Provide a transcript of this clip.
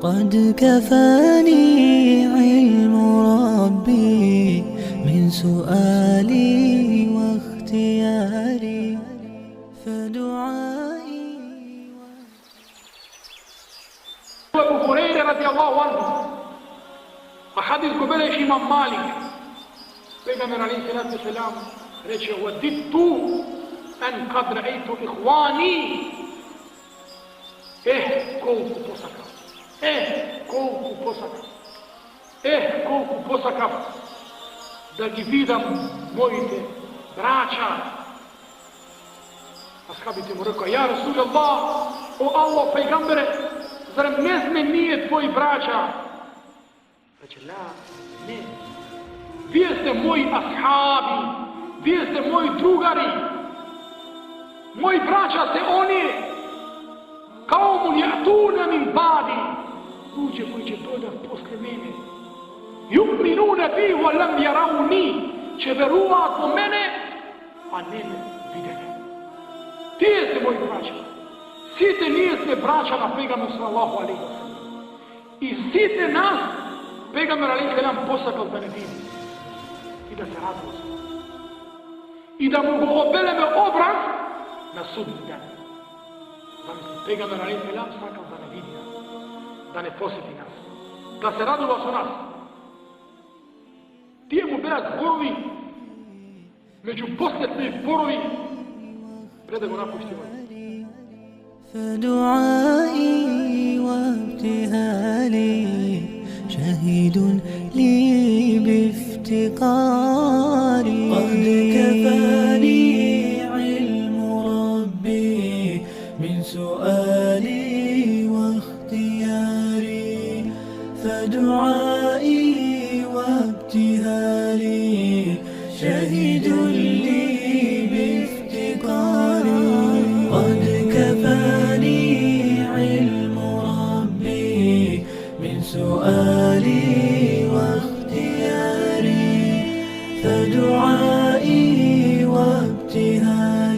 قد كفاني علم ربي من سؤالي واختياري فدعائي. أبو هريرة رضي الله عنه أحاديث قبلش إمام مالك بيغمبر عليه الصلاة والسلام reče وددت أن قد رأيت إخواني koliko posakav da gi vidam mojite braća. Ashabite mu rekao, ja Rasulallah, o Allah pejgambere, zar ne sme nije tvoj braća? Reče, la, ne. Vi ste moji ashabi, vi ste moji drugari, moji braća ste oni, kao mu jatuna min badi, ljudi koji će dodat posle mene. Yu'minuna bi wa lam yarawni, će veruvat u mene, a ne me vidjeli. Ti jeste moji braća. Site nijeste braća na pejgamberu sallallahu alaihi wa sallam. I site nas, pejgamber alaihi wa sallam posakal da ne vidi. I da se radimo. I da mu go obeleme obraz na sudnji dan. Zamisli, pejgamber alaihi wa sallam sakal da ne vidi nas. Da ne posjeti nas. Da se radilo su nas. Tije mu bila zborovi, među posljedni zborovi, predaj mu napušti voj. فدعائي وابتهالي شهيد لي بافتقاري. قد كفاني علم ربي من سؤالي واختياري فدعائي وابتهالي شهيد لي بافتقاري. قد كفاني علم ربي من سؤالي واختياري فدعائي وابتهالي